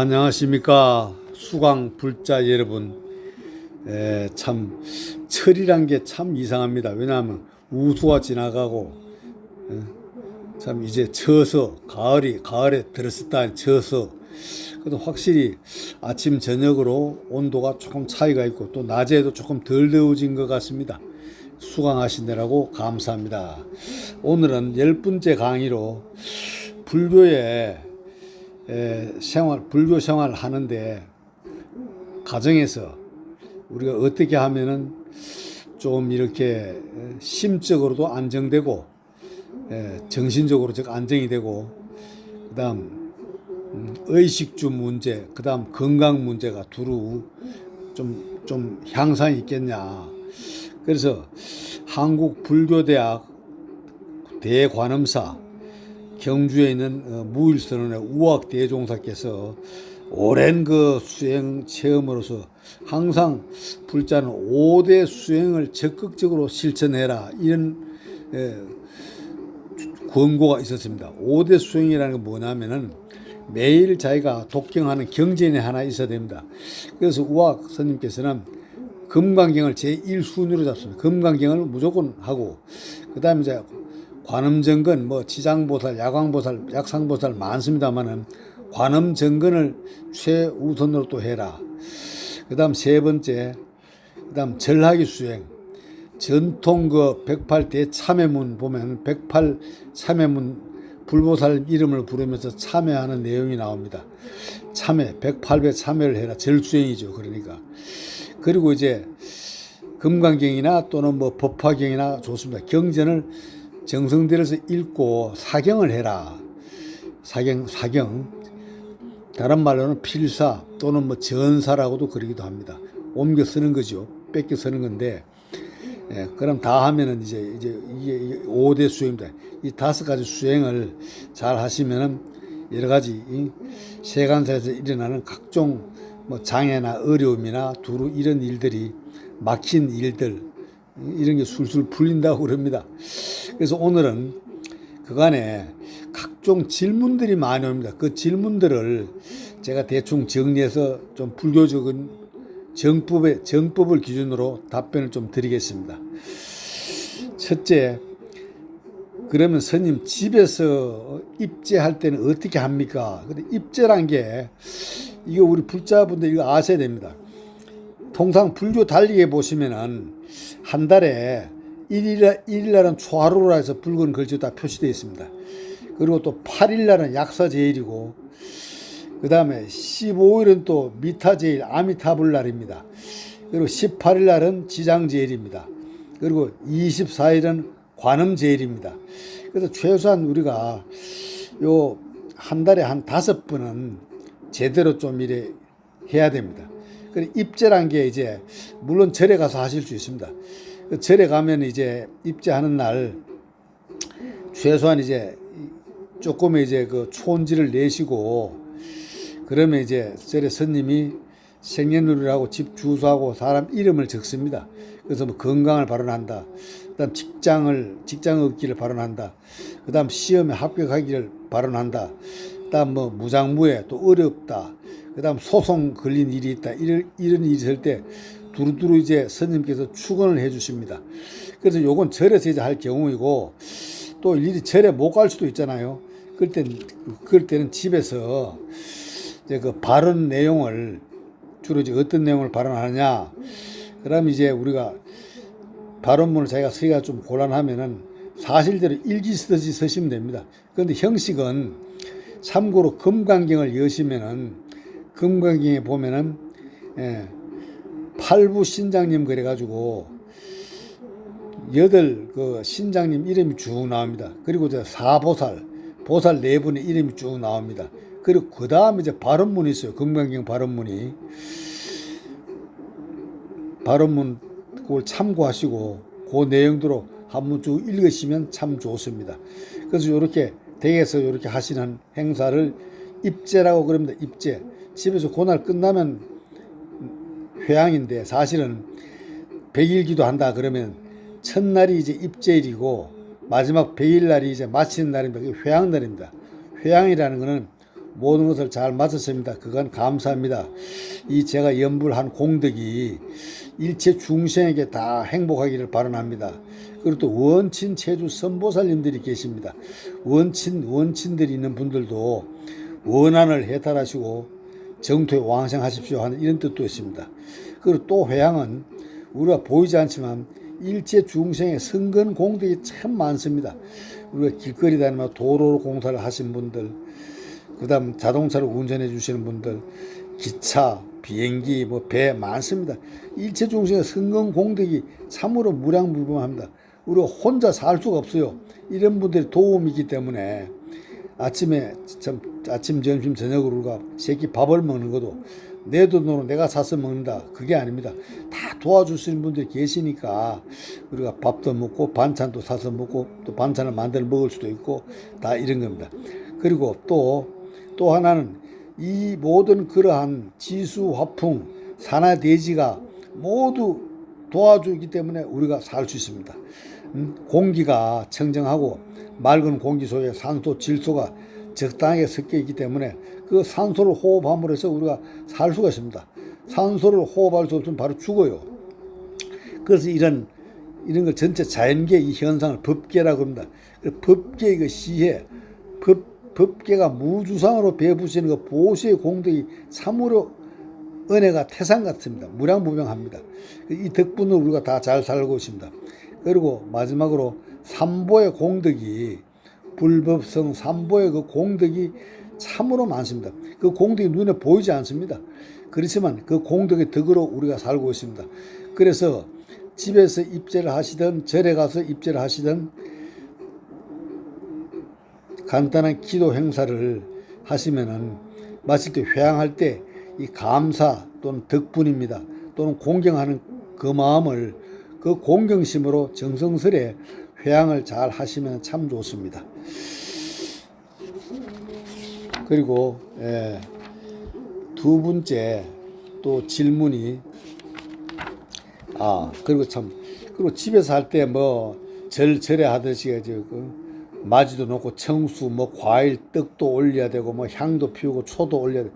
안녕하십니까 수강 불자 여러분. 참 철이란 게 참 이상합니다. 왜냐하면 우수가 지나가고 참 이제 처서 가을에 들었었다 쳐서 그래도 확실히 아침 저녁으로 온도가 조금 차이가 있고 또 낮에도 조금 덜 더워진 것 같습니다. 수강하시느라고 감사합니다. 오늘은 10번째 강의로 불교의 불교 생활 하는데 가정에서 우리가 어떻게 하면은 좀 이렇게 심적으로도 안정되고 정신적으로 즉 안정이 되고 그다음 의식주 문제 그다음 건강 문제가 두루 좀 향상이 있겠냐. 그래서 한국불교대학 대관음사 경주에 있는 무일선언의 우학대종사께서 오랜 그 수행 체험으로서 항상 불자는 5대 수행을 적극적으로 실천해라 이런 권고가 있었습니다. 5대 수행이라는 건 뭐냐면은 매일 자기가 독경하는 경전이 하나 있어야 됩니다. 그래서 우학 스님께서는 금강경을 제1순위로 잡습니다. 금강경을 무조건 하고 그 다음에 이제 관음정근, 지장보살, 야광보살, 약상보살 많습니다만은 관음정근을 최우선으로 또 해라. 그 다음 세 번째, 그 다음 절하기 수행. 전통 그 108대 참회문 보면 108 참회문 불보살 이름을 부르면서 참회하는 내용이 나옵니다. 참회, 108배 참회를 해라. 절수행이죠. 그러니까. 그리고 이제 금강경이나 또는 법화경이나 좋습니다. 경전을 정성들여서 읽고 사경을 해라. 사경. 다른 말로는 필사 또는 전사라고도 그러기도 합니다. 옮겨 쓰는 거죠. 뺏겨 쓰는 건데, 그럼 다 하면은 이제 이게 5대 수행입니다. 이 5가지 수행을 잘 하시면은 여러 가지 세간사에서 일어나는 각종 장애나 어려움이나 두루 이런 일들이 막힌 일들 이런 게 술술 풀린다고 그럽니다. 그래서 오늘은 그간에 각종 질문들이 많이 옵니다. 그 질문들을 제가 대충 정리해서 좀 불교적인 정법을 기준으로 답변을 좀 드리겠습니다. 첫째, 그러면 스님 집에서 입제할 때는 어떻게 합니까? 근데 입제란 게 이거 우리 불자분들 이거 아셔야 됩니다. 통상 불교 달리기에 보시면은 한 달에 1일날은 초하루라 해서 붉은 글씨로 다 표시되어 있습니다. 그리고 또 8일날은 약사제일이고 그 다음에 15일은 또 미타제일 아미타불날입니다. 그리고 18일날은 지장제일입니다. 그리고 24일은 관음제일입니다. 그래서 최소한 우리가 요 한 달에 한 5번은 제대로 좀 이래 해야 됩니다. 입제란 게 이제 물론 절에 가서 하실 수 있습니다. 절에 가면 이제 입제하는 날 최소한 이제 조금의 이제 그 촌지를 내시고 그러면 이제 절에 스님이 생년월일하고 집 주소하고 사람 이름을 적습니다. 그래서 건강을 발언한다. 그다음 직장 얻기를 발언한다. 그다음 시험에 합격하기를 발언한다. 그다음 무장무예 또 어렵다. 그다음 소송 걸린 일이 있다. 이런 일이 있을 때 두루두루 이제 스님께서 축원을 해 주십니다. 그래서 요건 절에서 이제 할 경우이고 또 일일이 절에 못 갈 수도 있잖아요. 그럴 때는 집에서 이제 그 발언 내용을 주로 이제 어떤 내용을 발언하느냐. 그럼 이제 우리가 발언문을 자기가 쓰기가 좀 곤란하면은 사실대로 일기 쓰듯이 쓰시면 됩니다. 그런데 형식은 참고로 금강경을 여시면은 금강경에 보면은 8부 신장님 그래가지고 8 그 신장님 이름이 쭉 나옵니다. 그리고 이제 4보살 보살 4분의 이름이 쭉 나옵니다. 그리고 그 다음에 이제 발언문이 있어요. 금강경 발언문이. 발언문 그걸 참고하시고 그 내용대로 한번 쭉 읽으시면 참 좋습니다. 그래서 이렇게 댁에서 이렇게 하시는 행사를 입제라고 그럽니다. 입제. 집에서 그날 끝나면 회양인데 사실은 100일기도 한다 그러면 첫날이 이제 입제일이고 마지막 100일 날이 이제 마치는 날입니다. 그게 회양날입니다. 회양이라는 것은 모든 것을 잘 마쳤습니다. 그건 감사합니다. 이 제가 연불한 공덕이 일체 중생에게 다 행복하기를 바라합니다. 그리고 또 원친 체주 선보살님들이 계십니다. 원친들이 있는 분들도 원한을 해탈하시고 정토에 왕생하십시오 하는 이런 뜻도 있습니다. 그리고 또 회양은 우리가 보이지 않지만 일체 중생의 성근 공덕이 참 많습니다. 우리가 길거리 다니며 도로 공사를 하신 분들, 그 다음 자동차를 운전해 주시는 분들, 기차, 비행기, 배 많습니다. 일체 중생의 성근 공덕이 참으로 무량무량합니다. 우리가 혼자 살 수가 없어요. 이런 분들이 도움이 있기 때문에 아침, 점심, 저녁으로 우리가 새끼 밥을 먹는 것도 내 돈으로 내가 사서 먹는다. 그게 아닙니다. 다 도와주시는 분들이 계시니까 우리가 밥도 먹고 반찬도 사서 먹고 또 반찬을 만들어 먹을 수도 있고 다 이런 겁니다. 그리고 또 하나는 이 모든 그러한 지수, 화풍, 산하, 대지가 모두 도와주기 때문에 우리가 살 수 있습니다. 공기가 청정하고 맑은 공기 속에 산소, 질소가 적당하게 섞여 있기 때문에 그 산소를 호흡함으로 해서 우리가 살 수가 있습니다. 산소를 호흡할 수 없으면 바로 죽어요. 그래서 이런 걸 전체 자연계 이 현상을 법계라고 합니다. 법계 그 시해, 법계가 무주상으로 베푸시는 그 보수의 공덕이 참으로 은혜가 태산 같습니다. 무량무병합니다. 이 덕분으로 우리가 다 잘 살고 있습니다. 그리고 마지막으로 삼보의 공덕이 불법성 삼보의 그 공덕이 참으로 많습니다. 그 공덕이 눈에 보이지 않습니다. 그렇지만 그 공덕의 덕으로 우리가 살고 있습니다. 그래서 집에서 입제를 하시든 절에 가서 입제를 하시든 간단한 기도 행사를 하시면은 마칠 때 회향할 때 이 감사 또는 덕분입니다. 또는 공경하는 그 마음을 그 공경심으로 정성스레 회향을 잘 하시면 참 좋습니다. 그리고 두 번째 또 질문이 그리고 집에서 할 때 절에 하듯이 마지도 놓고 청수 과일 떡도 올려야 되고 향도 피우고 초도 올려야 돼.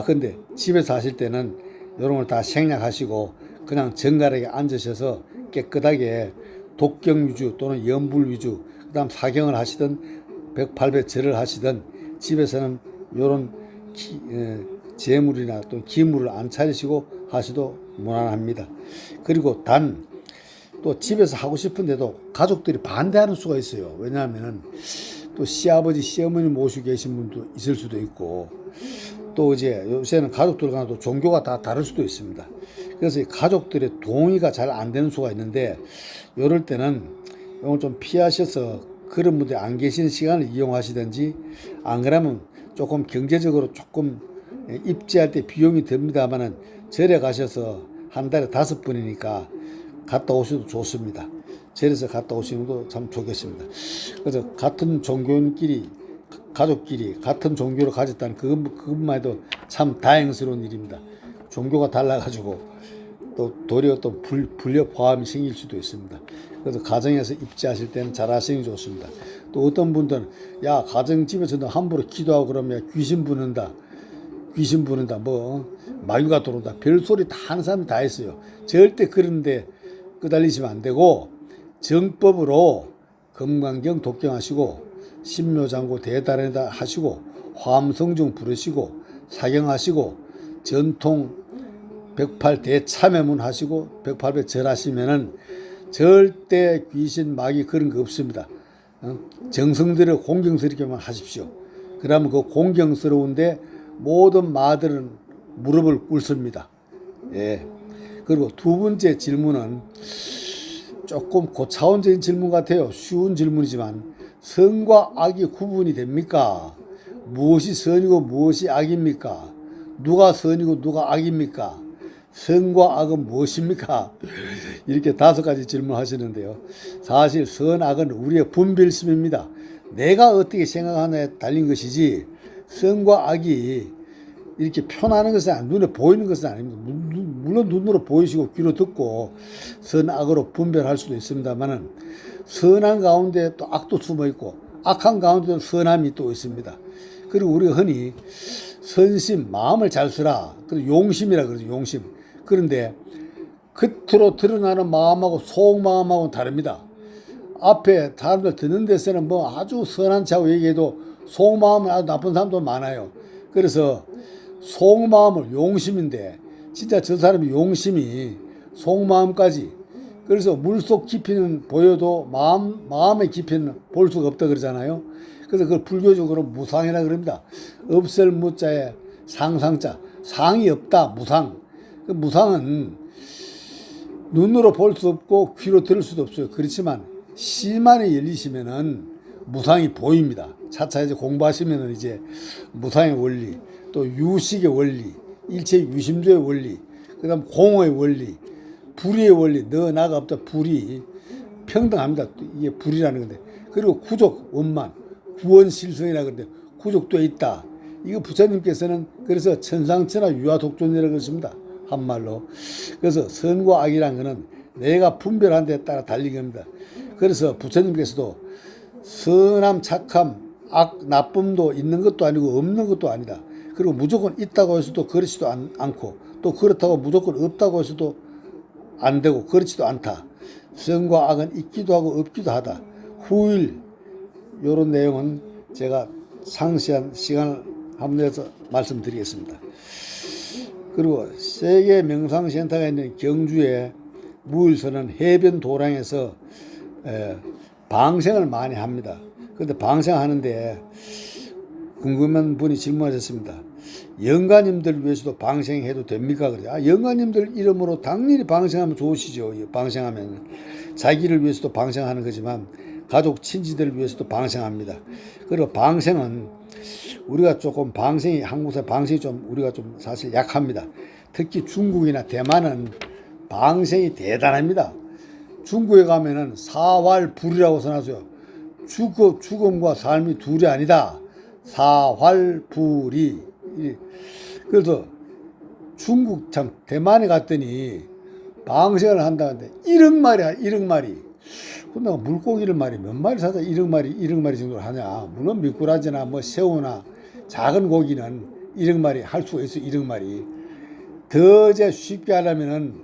근데 집에서 하실 때는 이런 걸 다 생략하시고 그냥 정갈하게 앉으셔서 깨끗하게 독경 위주 또는 연불 위주 그다음 사경을 하시든 108배 절을 하시든 집에서는 이런 재물이나 또 기물을 안 차리시고 하셔도 무난합니다. 그리고 또 집에서 하고 싶은데도 가족들이 반대하는 수가 있어요. 왜냐하면 또 시아버지, 시어머니 모시고 계신 분도 있을 수도 있고 또 이제 요새는 가족들 간에도 종교가 다 다를 수도 있습니다. 그래서 가족들의 동의가 잘 안 되는 수가 있는데 이럴 때는 이걸 좀 피하셔서 그런 분들이 안 계시는 시간을 이용하시든지 안 그러면 조금 경제적으로 조금 입지할 때 비용이 듭니다만은 절에 가셔서 한 달에 5번이니까 갔다 오셔도 좋습니다. 절에서 갔다 오시는 것도 참 좋겠습니다. 그래서 같은 종교인끼리 가족끼리 같은 종교를 가졌다는 그것만 해도 참 다행스러운 일입니다. 종교가 달라가지고 또 도리어 또 불협화음이 생길 수도 있습니다. 그래서 가정에서 입지하실 때는 잘 하시는 게 좋습니다. 또 어떤 분들은 가정집에서도 함부로 기도하고 그러면 귀신 부는다 마귀가 들어온다 별소리 다 하는 사람이 다 있어요. 절대 그런데 끄달리시면 안 되고 정법으로 금강경 독경하시고 신묘장구 대단하다 하시고 화엄성중 부르시고 사경하시고 전통 108대 참여문 하시고 108배 절하시면은 절대 귀신 마귀 그런 거 없습니다. 정성들여 공경스럽게만 하십시오. 그러면 그 공경스러운데 모든 마들은 무릎을 꿇습니다. 그리고 두 번째 질문은 조금 고차원적인 질문 같아요. 쉬운 질문이지만 선과 악이 구분이 됩니까? 무엇이 선이고 무엇이 악입니까? 누가 선이고 누가 악입니까? 선과 악은 무엇입니까? 이렇게 5가지 질문하시는데요. 사실 선, 악은 우리의 분별심입니다. 내가 어떻게 생각하느냐에 달린 것이지 선과 악이 이렇게 표현하는 것은 눈에 보이는 것은 아닙니다. 물론 눈으로 보이시고 귀로 듣고 선악으로 분별할 수도 있습니다만은 선한 가운데 또 악도 숨어 있고 악한 가운데도 선함이 또 있습니다. 그리고 우리가 흔히 선심, 마음을 잘 쓰라. 그리고 용심이라 그러죠. 용심. 그런데 겉으로 드러나는 마음하고 속마음하고는 다릅니다. 앞에 사람들 듣는 데서는 뭐 아주 선한 척하고 얘기해도 속마음은 아주 나쁜 사람도 많아요. 그래서 속마음을 용심인데 진짜 저 사람이 용심이 속마음까지, 그래서 물속 깊이는 보여도 마음의 깊이는 볼 수가 없다 그러잖아요. 그래서 그걸 불교적으로 무상이라 그럽니다. 없을 무자에 상상자, 상이 없다, 무상. 그 무상은 눈으로 볼 수 없고 귀로 들을 수도 없어요. 그렇지만 시만이 열리시면은 무상이 보입니다. 차차 이제 공부하시면은 이제 무상의 원리, 또 유식의 원리, 일체 유심조의 원리, 그다음 공의 원리, 불의의 원리, 너 나가 없다, 불의 평등합니다. 이게 불이라는 건데, 그리고 구족 원만, 구원실성이라 그러는데 구족도 있다. 이거 부처님께서는 그래서 천상천하 유아독존이라고 그러십니다. 한말로. 그래서 선과 악이란 거는 내가 분별한 데에 따라 달린 겁니다. 그래서 부처님께서도 선함, 착함, 악, 나쁨도 있는 것도 아니고 없는 것도 아니다. 그리고 무조건 있다고 해서도 그렇지도 않고, 또 그렇다고 무조건 없다고 해서도 안 되고 그렇지도 않다. 선과 악은 있기도 하고 없기도 하다. 후일, 이런 내용은 제가 상세한 시간을 한번 내서 말씀드리겠습니다. 그리고 세계 명상센터가 있는 경주에 무일선은 해변 도량에서 방생을 많이 합니다. 그런데 방생하는데 궁금한 분이 질문하셨습니다. 영가님들 위해서도 방생해도 됩니까? 그래. 영가님들 이름으로 당연히 방생하면 좋으시죠. 방생하면 자기를 위해서도 방생하는 거지만 가족 친지들을 위해서도 방생합니다. 그리고 방생은 우리가 조금 한국에서 방생이 좀 우리가 좀 사실 약합니다. 특히 중국이나 대만은 방생이 대단합니다. 중국에 가면은 사활불이라고 써놨어요. 죽음과 삶이 둘이 아니다. 사활불이. 그래서 중국 참 대만에 갔더니 방생을 한다는데 1억 마리야, 1억 마리. 근데 물고기를 말이 몇 마리 사다 1억 마리 정도를 하냐. 물론 미꾸라지나 뭐 새우나 작은 고기는 1억 마리 할 수가 있어. 1억 마리. 더 이제 쉽게 하려면은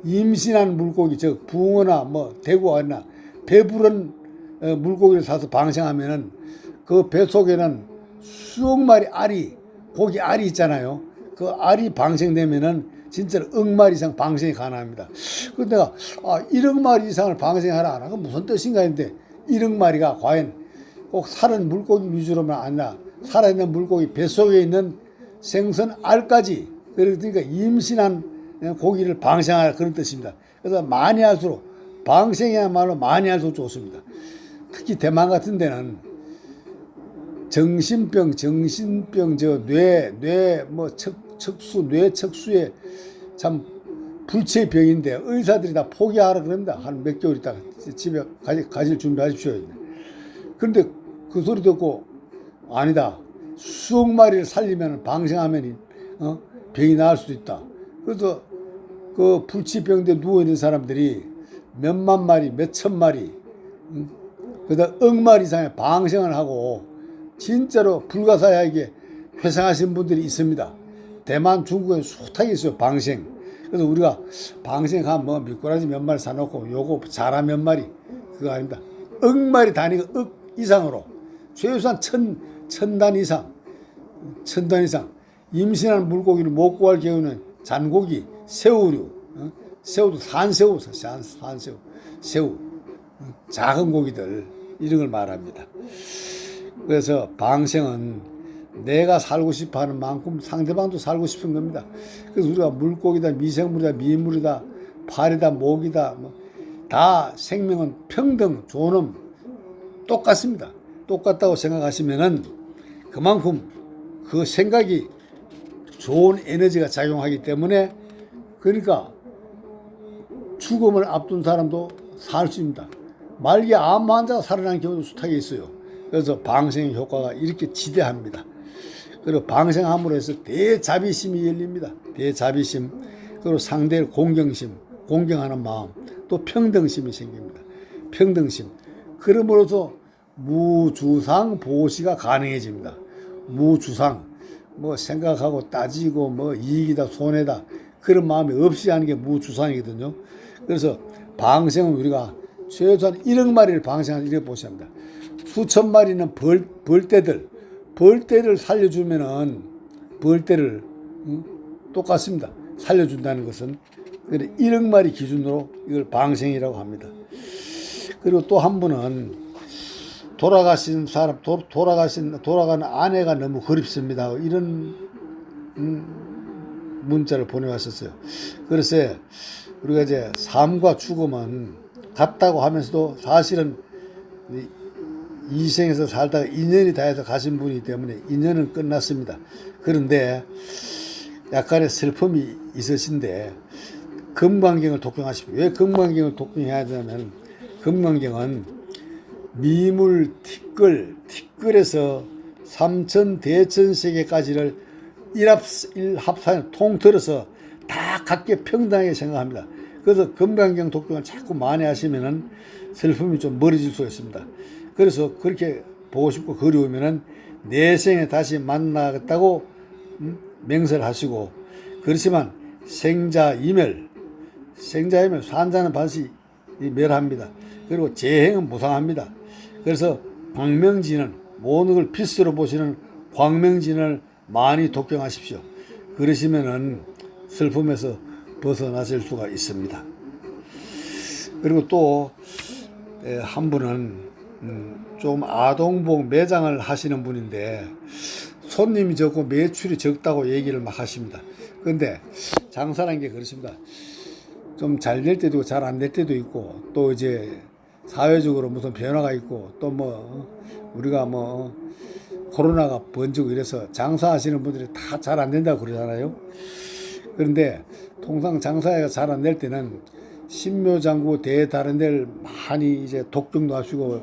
임신한 물고기, 즉 붕어나 뭐 대구나 배부른 물고기를 사서 방생하면은 그 배 속에는 수억 마리 알이, 고기 알이 있잖아요. 그 알이 방생되면은 진짜로 1억 마리 이상 방생이 가능합니다. 그래서 내가 1억 마리 이상을 방생하라. 그건 무슨 뜻인가 했는데 1억 마리가 과연 꼭 살은 물고기 위주로만 아니라 살아있는 물고기 뱃속에 있는 생선 알까지, 그러니까 임신한 고기를 방생하라, 그런 뜻입니다. 그래서 많이 할수록 방생이야말로 많이 할수록 좋습니다. 특히 대만 같은 데는 정신병, 뇌척수에 참 불치의 병인데 의사들이 다 포기하라 그럽니다. 한 몇 개월 있다가 집에 가실 준비하십시오. 그런데 그 소리 듣고 아니다. 수억 마리를 살리면 방생하면 병이 나을 수도 있다. 그래서 그 불치병대 누워있는 사람들이 몇만 마리, 몇천 마리, 그다음 1억 마리 이상의 방생을 하고 진짜로 불가사의하게 회상하신 분들이 있습니다. 대만, 중국에 숱하게 있어요. 방생. 그래서 우리가 방생하면 뭐 미꾸라지 몇 마리 사놓고 요거 자라 몇 마리, 그거 아닙니다. 1억 마리 단위가 1억 이상으로 최소한 천단 이상 임신한 물고기를 못 구할 경우는 잔고기, 새우류, 새우도 산새우, 새우, 작은 고기들 이런 걸 말합니다. 그래서 방생은 내가 살고 싶어하는 만큼 상대방도 살고 싶은 겁니다. 그래서 우리가 물고기다, 미생물이다, 미인물이다, 파리다, 모기다, 다 생명은 평등, 존엄 똑같습니다. 똑같다고 생각하시면은 그만큼 그 생각이 좋은 에너지가 작용하기 때문에, 그러니까 죽음을 앞둔 사람도 살 수 있습니다. 말기 암 환자가 살아난 경우도 숱하게 있어요. 그래서 방생의 효과가 이렇게 지대합니다. 그리고 방생함으로 해서 대자비심이 열립니다. 대자비심, 그리고 상대를 공경하는 마음, 또 평등심이 생깁니다. 평등심. 그러므로서 무주상 보시가 가능해집니다. 무주상, 뭐 생각하고 따지고 뭐 이익이다 손해다 그런 마음이 없이 하는 게 무주상이거든요. 그래서 방생은 우리가 최소한 1억 마리를 방생하는 이렇게 보셔야 합니다. 수천 마리는 벌떼를 살려주면은 벌떼를 똑같습니다. 살려준다는 것은 1억 마리 기준으로 이걸 방생이라고 합니다. 그리고 또 한 분은 돌아가신 사람, 돌아가는 아내가 너무 그립습니다. 이런 문자를 보내왔었어요. 그래서 우리가 이제 삶과 죽음은 같다고 하면서도 사실은 이 생에서 살다가 인연이 다해서 가신 분이기 때문에 인연은 끝났습니다. 그런데 약간의 슬픔이 있으신데 금강경을 독경하십시오. 왜 금강경을 독경해야 되냐면 금강경은 미물 티끌에서 삼천 대천 세계까지를 일합사에 통틀어서 다 각기 평등하게 생각합니다. 그래서 금강경 독경을 자꾸 많이 하시면은 슬픔이 좀 멀어질 수가 있습니다. 그래서 그렇게 보고 싶고 그리우면은 내생에 다시 만나겠다고 맹세를 하시고, 그렇지만 생자이멸 산자는 반드시 멸합니다. 그리고 재행은 무상합니다. 그래서 광명진은 모든 걸 필수로 보시는 광명진을 많이 독경하십시오. 그러시면은 슬픔에서 벗어나실 수가 있습니다. 그리고 또 한 분은 좀 아동복 매장을 하시는 분인데 손님이 적고 매출이 적다고 얘기를 막 하십니다. 그런데 장사라는 게 그렇습니다. 좀 잘 될 때도 있고 잘 안 될 때도 있고, 또 이제 사회적으로 무슨 변화가 있고, 또 뭐 우리가 뭐 코로나가 번지고 이래서 장사하시는 분들이 다 잘 안 된다고 그러잖아요. 그런데 통상 장사가 잘 안 될 때는 신묘장구 대회 다른 데를 많이 이제 독경도 하시고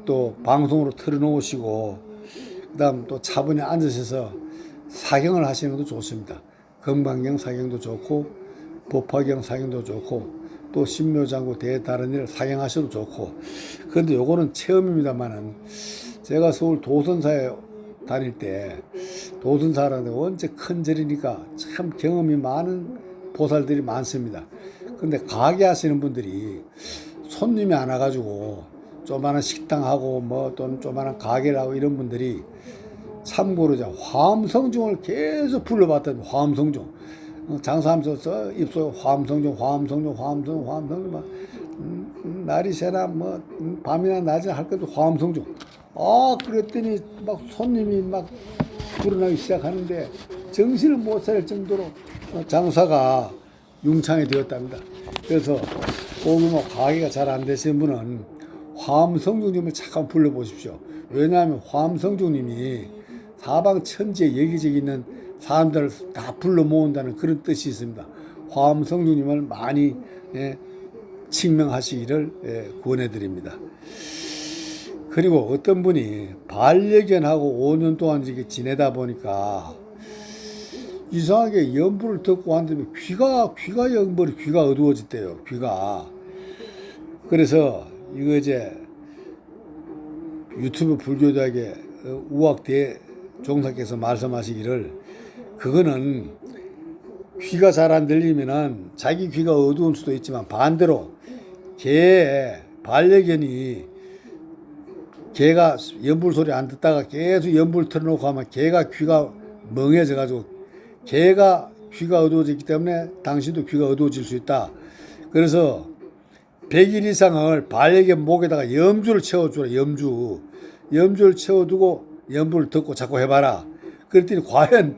또 방송으로 틀어놓으시고, 그다음 또 차분히 앉으셔서 사경을 하시는 것도 좋습니다. 금강경 사경도 좋고 법화경 사경도 좋고 또 신묘장구 대회 다른 데를 사경하셔도 좋고. 그런데 요거는 체험입니다만은 제가 서울 도선사에 다닐 때 도선사라는 원체 큰 절이니까 참 경험이 많은 보살들이 많습니다. 근데 가게 하시는 분들이 손님이 안 와가지고 조그마한 식당하고 뭐 또는 조그마한 가게를 하고 이런 분들이 참고로 이제 화엄성중을 계속 불러봤던 화엄성중, 장사하면서 입속에 화엄성중 막 날이 새나 뭐 밤이나 낮이나 할 것도 화엄성중. 그랬더니 막 손님이 막 불어나기 시작하는데 정신을 못 차릴 정도로 장사가 융창이 되었답니다. 그래서 소규모 가게가 잘 안 되시는 분은 화엄성중님을 잠깐 불러보십시오. 왜냐하면 화엄성중님이 사방천지에 여기저기 있는 사람들을 다 불러 모은다는 그런 뜻이 있습니다. 화엄성중님을 많이 칭명하시기를 권해드립니다. 그리고 어떤 분이 반려견하고 5년 동안 이렇게 지내다 보니까 이상하게 연불을 듣고 왔는데 귀가 어두워졌대요. 귀가. 그래서 이거 이제 유튜브 불교대학의 우학대 종사께서 말씀하시기를, 그거는 귀가 잘 안 들리면은 자기 귀가 어두울 수도 있지만 반대로 개가 연불 소리 안 듣다가 계속 연불 틀어놓고 하면 개가 귀가 멍해져가지고 개가 귀가 어두워졌기 때문에 당신도 귀가 어두워질 수 있다. 그래서 100일 이상을 반려견 목에다가 염주를 채워주라. 염주를 채워두고 연불을 듣고 자꾸 해봐라. 그랬더니 과연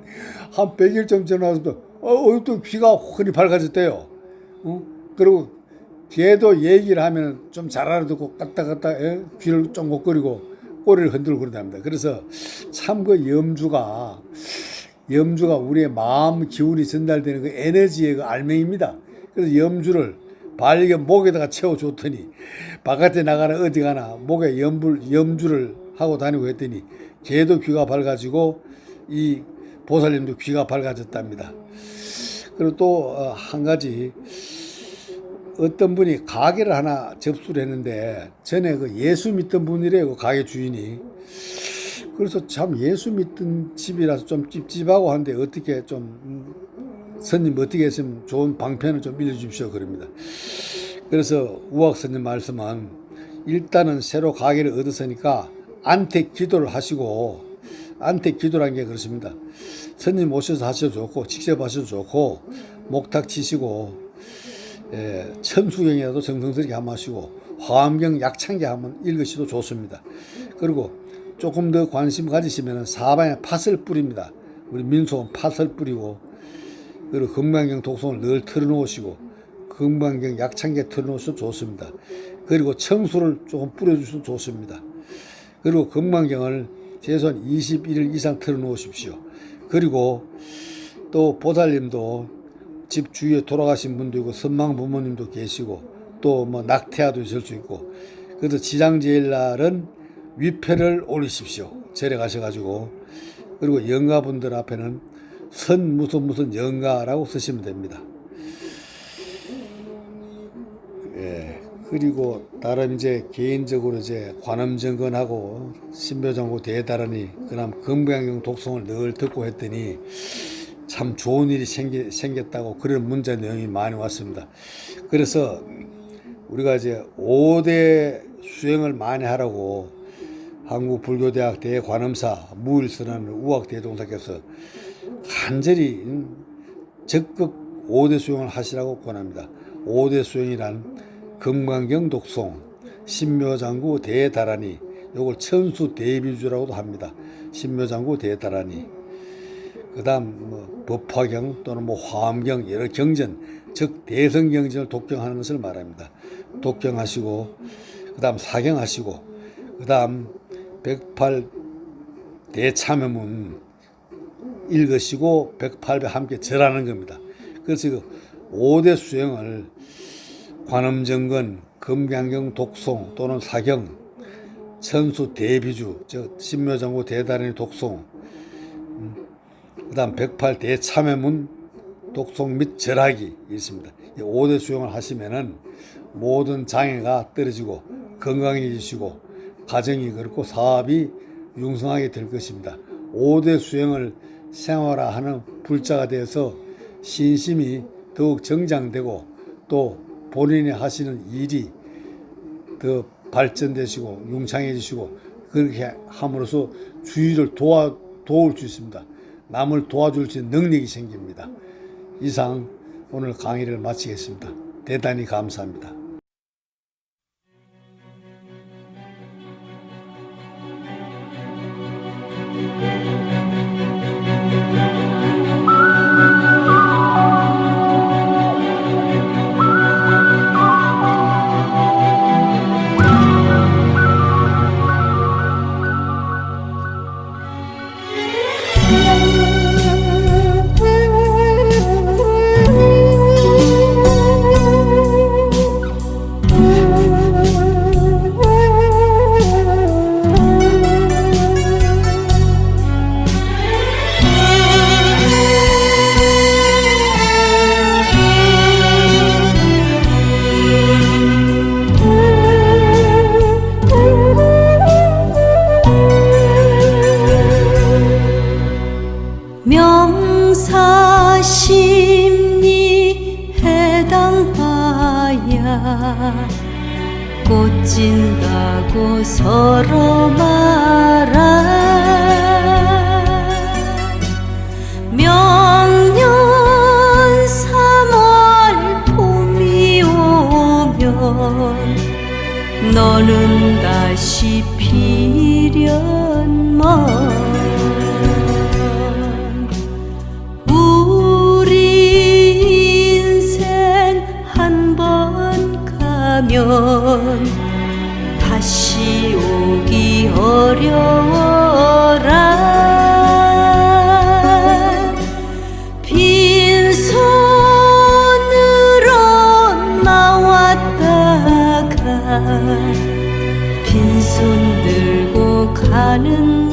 한 100일쯤 지나서 또 귀가 흔히 밝아졌대요. 그리고 걔도 얘기를 하면 좀 잘 알아듣고 까딱까딱 귀를 쫑긋거리고 꼬리를 흔들고 그런답니다. 그래서 참 그 염주가 우리의 마음 기운이 전달되는 그 에너지의 그 알맹입니다. 그래서 염주를 반려견 목에다가 채워줬더니 바깥에 나가나 어디 가나 목에 염주를 하고 다니고 했더니 걔도 귀가 밝아지고 이 보살님도 귀가 밝아졌답니다. 그리고 또 한 가지, 어떤 분이 가게를 하나 접수를 했는데 전에 그 예수 믿던 분이래요. 그 가게 주인이. 그래서 참 예수 믿던 집이라서 좀 찝찝하고 한데 어떻게 좀 스님 어떻게 했으면 좋은 방편을 좀 알려주십시오 그럽니다. 그래서 우학 스님 말씀은 일단은 새로 가게를 얻었으니까 안택 기도를 하시고, 안택 기도란 게 그렇습니다. 스님 오셔서 하셔도 좋고 직접 하셔도 좋고 목탁 치시고 천수경이라도 정성스럽게 한번 하시고 화엄경 약창게 한번 읽으시도 좋습니다. 그리고 조금 더 관심 가지시면 사방에 팥을 뿌립니다. 우리 민속은 팥을 뿌리고, 그리고 금강경 독송을 늘 틀어놓으시고 금강경 약창게 틀어놓으셔도 좋습니다. 그리고 청수를 조금 뿌려주셔도 좋습니다. 그리고 금강경을 최소한 21일 이상 틀어놓으십시오. 그리고 또 보살님도 집 주위에 돌아가신 분도 있고 선망 부모님도 계시고 또 뭐 낙태아도 있을 수 있고, 그래서 지장제일날은 위패를 올리십시오. 절에 가셔가지고. 그리고 영가분들 앞에는 선 무슨 영가라고 쓰시면 됩니다. 그리고 다른 이제 개인적으로 이제 관음정건하고 신묘정고 대다라니 그다음 금강경 독송을 늘 듣고 했더니 참 좋은 일이 생겼다고 그런 문자 내용이 많이 왔습니다. 그래서 우리가 이제 5대 수행을 많이 하라고 한국불교대학 대관음사 무일선언 우학대종사께서 간절히 적극 5대 수행을 하시라고 권합니다. 5대 수행이란 금강경 독송, 신묘장구 대다라니, 요걸 천수 대비주라고도 합니다. 신묘장구 대다라니. 그 다음 뭐 법화경 또는 뭐 화엄경 여러 경전, 즉 대성경전을 독경하는 것을 말합니다. 독경하시고 그 다음 사경하시고 그 다음 108 대참여문 읽으시고 108배 함께 절하는 겁니다. 그래서 그 5대 수행을 관음정건, 금강경 독송 또는 사경, 천수 대비주, 즉 신묘장구 대다라니 독송, 그 다음 108 대참여문 독송 및 절하기 있습니다. 5대 수행을 하시면은 모든 장애가 떨어지고 건강해지시고 가정이 그렇고 사업이 융성하게 될 것입니다. 5대 수행을 생활화하는 불자가 되어서 신심이 더욱 정장되고 또 본인이 하시는 일이 더 발전되시고 융창해지시고 그렇게 함으로써 주위를 도울 수 있습니다. 남을 도와줄 수 있는 능력이 생깁니다. 이상 오늘 강의를 마치겠습니다. 대단히 감사합니다. 명사심리 해당하야 꽃진다고 서로 말아 명년 3월 봄이 오면 너는 다시 피련만 다시 오기 어려워라 빈손으로 나왔다가 빈손 들고 가는